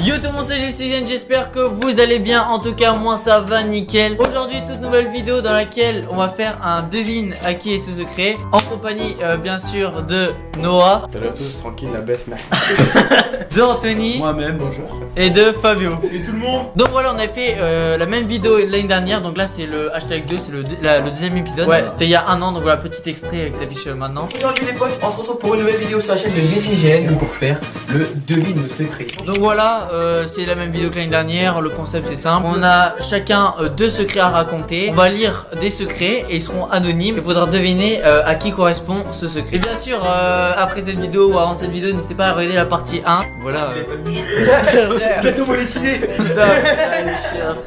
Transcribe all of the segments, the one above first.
Yo tout le monde, c'est Jessigène, j'espère que vous allez bien. En tout cas moi ça va nickel. Aujourd'hui toute nouvelle vidéo dans laquelle on va faire un devine à qui est ce secret. En compagnie bien sûr de Noah. Salut à tous, tranquille, la baisse mec. De Anthony. Moi-même, bonjour. Et de Fabio. Et tout le monde. Donc voilà, on a fait la même vidéo l'année dernière. Donc là c'est le hashtag 2, c'est le deuxième épisode. Ouais, c'était il y a un an, donc voilà, petit extrait qui s'affiche maintenant. Aujourd'hui les potes, on se retrouve pour une nouvelle vidéo sur la chaîne de Jessigène pour faire le devine le secret. Donc voilà, c'est la même vidéo que l'année dernière. Le concept c'est simple. On a chacun deux secrets à raconter. On va lire des secrets et ils seront anonymes. Il faudra deviner à qui correspond ce secret. Et bien sûr, après cette vidéo ou avant cette vidéo, n'hésitez pas à regarder la partie 1. Voilà. C'est vrai. Bientôt monétisé.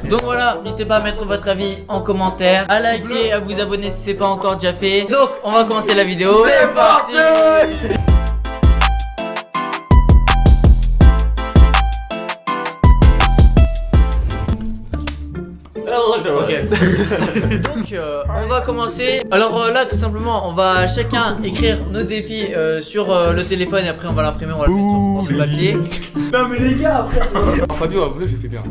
Donc voilà, n'hésitez pas à mettre votre avis en commentaire, à liker, à vous abonner si c'est pas encore déjà fait. Donc on va commencer la vidéo. C'est parti. Ok. Donc on va commencer. Alors là tout simplement on va chacun écrire nos défis sur le téléphone et après on va l'imprimer, on va le mettre sur fond de papier. Non mais les gars, après c'est... Fabio a voulu, j'ai fait bien.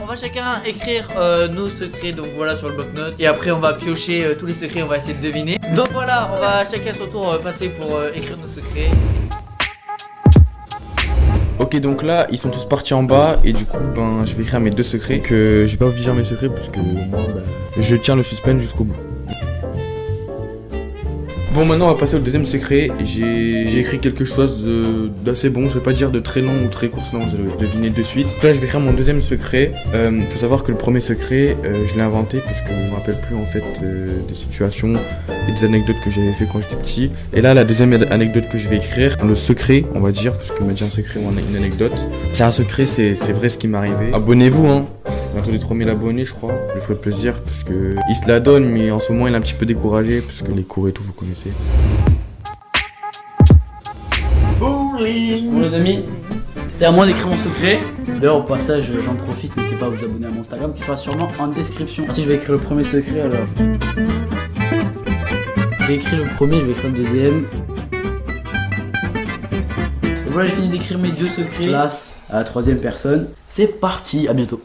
On va chacun écrire nos secrets, donc voilà, sur le bloc-notes. Et après on va piocher tous les secrets, on va essayer de deviner. Donc voilà, on va chacun à son tour passer pour écrire nos secrets. Ok, donc là, ils sont tous partis en bas et du coup, ben, je vais écrire mes deux secrets. Que je vais pas vous dire mes secrets parce que moi, je tiens le suspense jusqu'au bout. Bon, maintenant on va passer au deuxième secret. J'ai écrit quelque chose d'assez bon. Je vais pas dire de très long ou très court, sinon vous allez deviner de suite. Là, je vais écrire mon deuxième secret. Faut savoir que le premier secret, je l'ai inventé parce que je me rappelle plus en fait des situations et des anecdotes que j'avais fait quand j'étais petit. Et là, la deuxième anecdote que je vais écrire, le secret, on va dire, parce qu'il m'a dit un secret ou une anecdote. C'est un secret, c'est vrai ce qui m'est arrivé. Abonnez-vous, hein. Bientôt des 3000 abonnés, je crois. Je lui ferai plaisir parce que il se la donne, mais en ce moment il est un petit peu découragé parce que les cours et tout, vous connaissez. Bowling. Bon les amis, c'est à moi d'écrire mon secret. D'ailleurs au passage j'en profite, n'hésitez pas à vous abonner à mon Instagram qui sera sûrement en description. Si je vais écrire le premier secret alors. J'ai écrit le premier, je vais écrire le deuxième. Donc voilà, j'ai fini d'écrire mes deux secrets. Place à la troisième personne. C'est parti, à bientôt.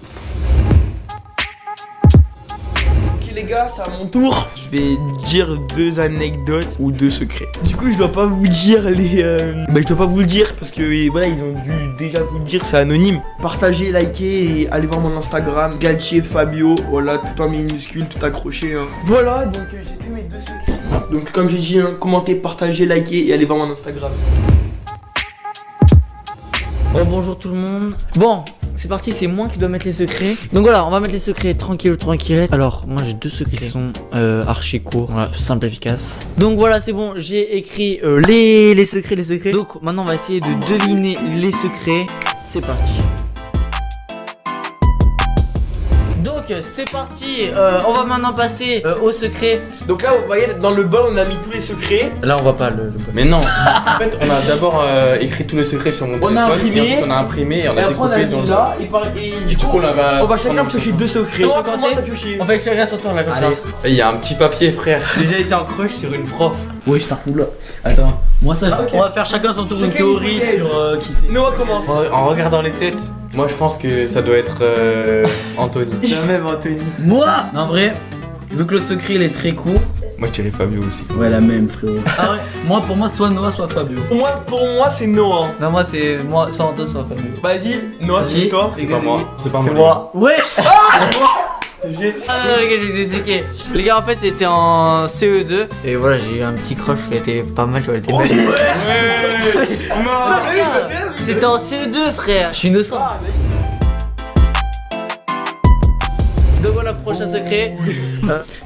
Ok les gars, c'est à mon tour. Je vais dire deux anecdotes ou deux secrets. Du coup, je dois pas vous dire les... je dois pas vous le dire parce que voilà, ils ont dû déjà vous le dire, c'est anonyme. Partagez, likez et allez voir mon Instagram, Galtier Fabio. Voilà, tout en minuscule, tout accroché. Hein. Voilà, donc j'ai fait mes deux secrets. Donc comme j'ai dit, hein, commentez, partagez, likez et allez voir mon Instagram. Oh bonjour tout le monde. Bon, c'est parti, c'est moi qui dois mettre les secrets. Donc voilà, on va mettre les secrets tranquillette. Alors, moi j'ai deux secrets qui sont archi courts, voilà, simple, efficace. Donc voilà, c'est bon, j'ai écrit les secrets. Donc maintenant on va essayer de deviner les secrets. C'est parti. Donc c'est parti, on va maintenant passer au secret. Donc là, vous voyez, dans le bol, on a mis tous les secrets. Là on voit pas le Mais non. En fait, on a d'abord écrit tous les secrets sur mon téléphone. On a imprimé. Et ensuite, on a imprimé et on Et a après, on a découpé dans mis le... là. Et du coup, on va chacun piocher deux secrets. Donc, On on va commence à commencer. piocher. On fait chacun son tour là comme ça. Il y a un petit papier, frère. Déjà été en crush sur une prof. Oui, je t'arroule là. Attends, moi ça, Ok. on va faire chacun son tour une Chacun théorie une hypothèse. sur qui c'est. Noah commence. En regardant les têtes, moi je pense que ça doit être Anthony. Jamais Anthony. Moi non, en vrai, vu que le secret il est très court. Moi je dirais Fabio aussi. Ouais, la même frérot. Ah ouais, pour moi, soit Noah, soit Fabio. Pour moi c'est Noah. Non, moi c'est moi, soit Antoine, soit Fabio. Vas-y, Noah, Vas-y. c'est toi. C'est pas moi. C'est pas C'est moi. moi. Wesh! C'est Jesse. Ah non, les gars, je vais vous expliquer. Les gars, en fait, c'était en CE2. Et voilà, j'ai eu un petit crush qui était pas mal, tu vois, elle était belle. C'était en CE2, frère. Je suis innocent. Donc voilà, prochain secret.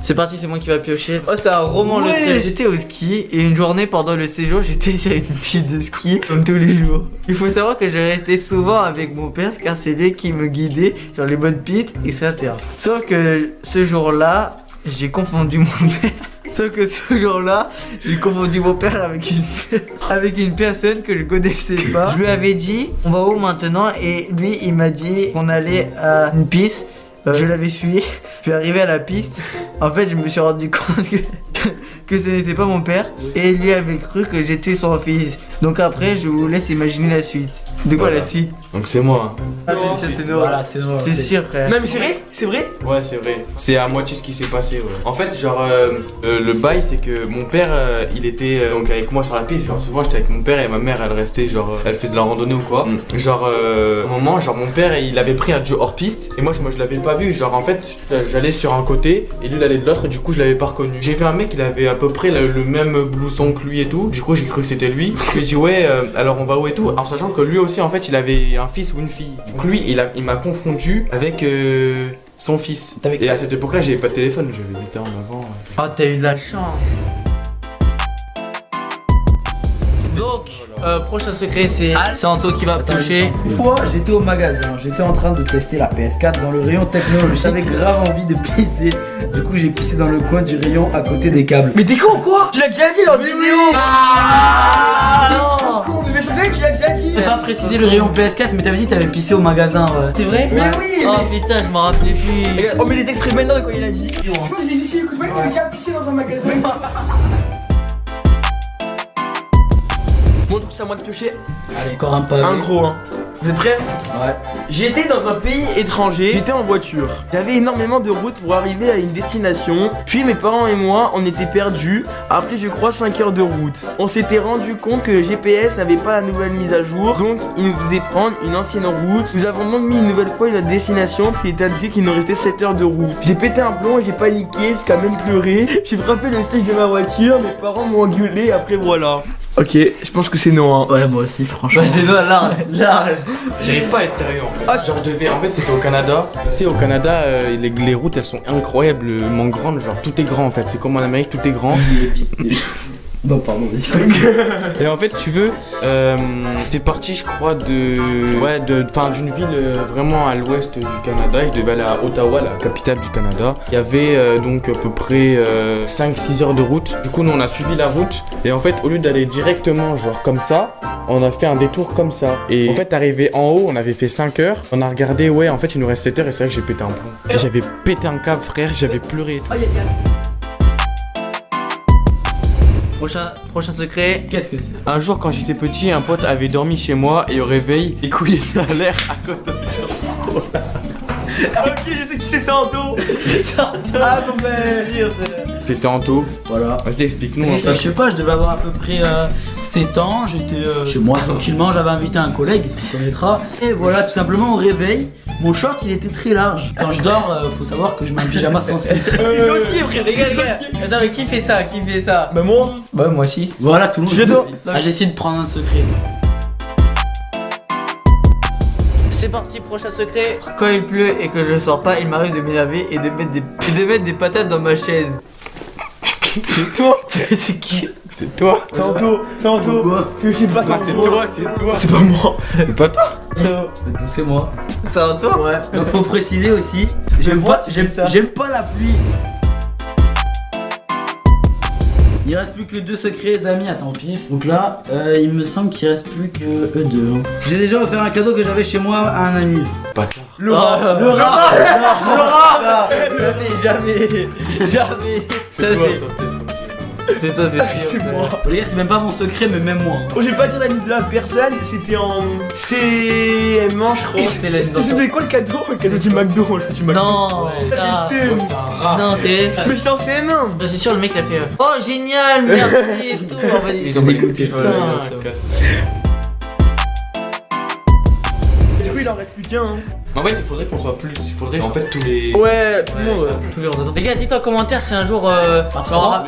C'est parti, c'est moi qui va piocher. Oh, c'est un roman le truc. J'étais au ski et une journée pendant le séjour, j'étais sur une piste de ski comme tous les jours. Il faut savoir que je restais souvent avec mon père car c'est lui qui me guidait sur les bonnes pistes, etc. Sauf que ce jour-là, j'ai confondu mon père. Sauf que ce jour-là, j'ai confondu mon père avec une personne que je connaissais pas. Je lui avais dit, on va où maintenant? Et lui, il m'a dit qu'on allait à une piste. Je l'avais suivi, je suis arrivé à la piste. En fait, je me suis rendu compte que ce n'était pas mon père. Et lui avait cru que j'étais son fils. Donc après, je vous laisse imaginer la suite. De quoi Voilà. la suite? Donc c'est moi. Ah, c'est Noah. Voilà, c'est Noah. C'est sûr, frère. Non mais c'est vrai? C'est vrai? Ouais, c'est vrai. C'est à moitié ce qui s'est passé, ouais. En fait, genre, le bail, c'est que mon père, il était donc avec moi sur la piste. Genre, souvent, j'étais avec mon père et ma mère, elle restait, genre, elle faisait la randonnée ou quoi. Genre, au moment, genre, mon père, il avait pris un jeu hors piste. Et moi, je l'avais pas vu. Genre, en fait, j'allais sur un côté et lui, il allait de l'autre. Et du coup, je l'avais pas reconnu. J'ai vu un mec, il avait à peu près le même blouson que lui et tout. Du coup, j'ai cru que c'était lui. Je lui ai dit, ouais, alors on va où et tout. En sachant que lui aussi, en fait, il avait un fils ou une fille. Donc, lui, il m'a confondu avec. Son fils. Et à cette époque-là, j'avais pas de téléphone, j'avais 8 ans avant. Oh, t'as eu de la chance. Donc, prochain secret, c'est Anto qui va piocher. Une fois, j'étais au magasin, j'étais en train de tester la PS4 dans le rayon technologie. J'avais grave envie de pisser. Du coup, j'ai pissé dans le coin du rayon à côté des câbles. Mais t'es con ou quoi? Tu l'as déjà dit dans la vidéo! Ah Con, mais c'est vrai que tu l'as déjà dit! J'ai pas précisé le rayon PS4, mais t'avais dit que t'avais pissé au magasin. Ouais. C'est vrai? Mais oui! Oh putain, je m'en rappelais plus. Regarde, on met les extraits maintenant de quoi il a dit. Moi j'ai dit, écoute, moi il a pissé dans un magasin. Bon, du coup, c'est à moi de piocher. Allez, encore un pas. Un gros, hein. Vous êtes prêts? Ouais. J'étais dans un pays étranger, j'étais en voiture. J'avais énormément de routes pour arriver à une destination. Puis mes parents et moi, on était perdus après je crois 5 heures de route. On s'était rendu compte que le GPS n'avait pas la nouvelle mise à jour, donc il nous faisait prendre une ancienne route. Nous avons donc mis une nouvelle fois une destination, puis il était indiqué qu'il nous restait 7 heures de route. J'ai pété un plomb et j'ai paniqué jusqu'à même pleurer. J'ai frappé le siège de ma voiture, mes parents m'ont engueulé, après voilà. Ok, je pense que c'est non, hein. Ouais, moi aussi, franchement. Bah, c'est toi, large, large. J'arrive pas à être sérieux en fait. Genre, en fait, c'était au Canada. Tu sais, au Canada, les routes elles sont incroyablement grandes. Genre, tout est grand en fait. C'est comme en Amérique, tout est grand. Non, pardon, vas-y. Et en fait, tu veux, t'es parti, je crois, d'une ville vraiment à l'ouest du Canada. Je devais aller à Ottawa, la capitale du Canada. Il y avait donc à peu près 5-6 heures de route. Du coup, nous, on a suivi la route. Et en fait, au lieu d'aller directement, genre comme ça, on a fait un détour comme ça. Et en fait, arrivé en haut, on avait fait 5 heures. On a regardé, ouais, en fait, il nous reste 7 heures. Et c'est vrai que j'ai pété un plomb. Et j'avais pété un câble, frère. J'avais pleuré et tout. Prochain secret. Qu'est-ce que c'est? Un jour, quand j'étais petit, un pote avait dormi chez moi et au réveil, les couilles étaient à l'air à cause de Ah, ok, je sais qui c'est Anto. Ah non mais... C'était Anto. Voilà. Vas-y, explique-nous un Je peu. sais pas, je devais avoir à peu près 7 ans, j'étais chez moi tranquillement, j'avais invité un collègue, il se reconnaîtra. Et voilà, tout simplement au réveil, mon short il était très large. Quand je dors, faut savoir que je mets un pyjama sans slip. Il aussi, frère, Les gars. Attends, mais qui fait ça? Qui fait ça? Bah moi. Bah, moi aussi. Voilà, tout le monde. J'adore. Ah, j'ai essayé de prendre un secret. C'est parti, prochain secret. Quand il pleut et que je sors pas, il m'arrive de m'énerver et de mettre des patates dans ma chaise. C'est toi. C'est qui? C'est toi. C'est Anto. C'est Anto. Pourquoi? Je sais pas, Ah, c'est toi, c'est toi. C'est pas moi. C'est pas toi. Donc c'est moi. C'est un toi? Ouais. Donc faut préciser aussi, j'aime pas la pluie. Il reste plus que 2 secrets, les amis, attends, pif. Donc là, il me semble qu'il reste plus que eux deux. Hein. J'ai déjà offert un cadeau que j'avais chez moi à un ami. Pas Le rat. Le rat. Jamais. Ça, c'est toi, c'est sûr. C'est moi. Les gars, c'est même pas mon secret, mais même moi. Oh, je vais pas dire l'ami de la personne, c'était en CM1 je crois. C'était l'année C'était quoi le cadeau? Le cadeau du McDo, du McDo. Non, C'est- non, c'est. Mais j'étais en CM1. Je suis sûr, le mec il a fait oh génial, merci et tout. En fait, ils ont dégoûté. Du coup, il en reste plus qu'un. Hein. En fait, il faudrait qu'on soit plus. Il faudrait en fait tous les. Ouais, tout le monde. Tous les jours. Les gars, dites en commentaire si un jour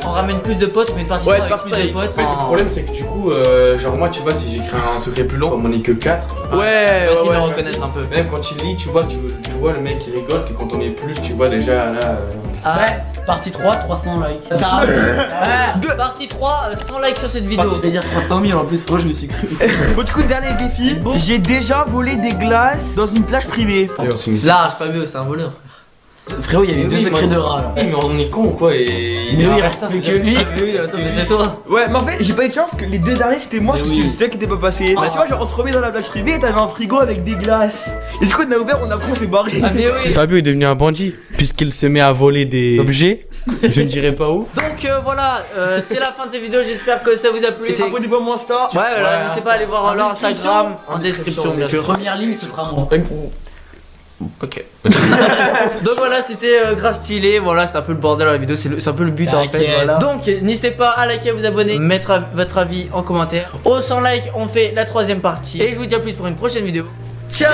on ramène plus de potes, on fait une partie Ouais, 3 avec partie plus de trois. potes. En fait, le problème, c'est que du coup, genre moi, tu vois, si j'écris un secret plus long, comme on est que 4, Ouais, Facile ouais, à ouais. reconnaître un peu. même quand il lit, tu vois le mec qui rigole, que quand on est plus, tu vois déjà là. Ah Ouais, partie 3, 300 likes. ouais. Partie 3, 100 likes sur cette vidéo. Je vais dire 300 000 en plus, moi je me suis cru. Bon, du coup, dernier défi. J'ai déjà volé des glaces dans une plage privée. Large, Fabio, c'est un voleur. Frérot, il y a eu 2 secrets de rats là. Oui, mais on est con ou quoi et. Mais oui, il Ah, reste putain, plus c'est que lui. Ah, mais oui, attends, mais c'est toi. Ouais, mais en fait, j'ai pas eu de chance que les 2 derniers c'était moi Mais parce oui. que c'était qui était pas passé. Bah, tu vois, genre on se remet dans la plage privée et t'avais un frigo avec des glaces. Et du coup, on a ouvert, on a pris, on s'est barré. Ah, mais oui. Fabio est devenu un bandit puisqu'il se met à voler des objets Je ne dirai pas où. Donc voilà, c'est la fin de cette vidéo, j'espère que ça vous a plu. Abonnez-vous à mon Insta. Ouais, voilà, n'hésitez pas à aller voir leur Instagram en description, bien sûr. Première ligne, ce sera moi. Ok. Donc voilà, c'était grave stylé. Voilà, c'est un peu le bordel dans la vidéo, c'est un peu le but en fait. T'inquiète. Voilà. Donc n'hésitez pas à liker, à vous abonner, mettre votre avis en commentaire. Au 100 likes, on fait la troisième partie. Et je vous dis à plus pour une prochaine vidéo. Ciao.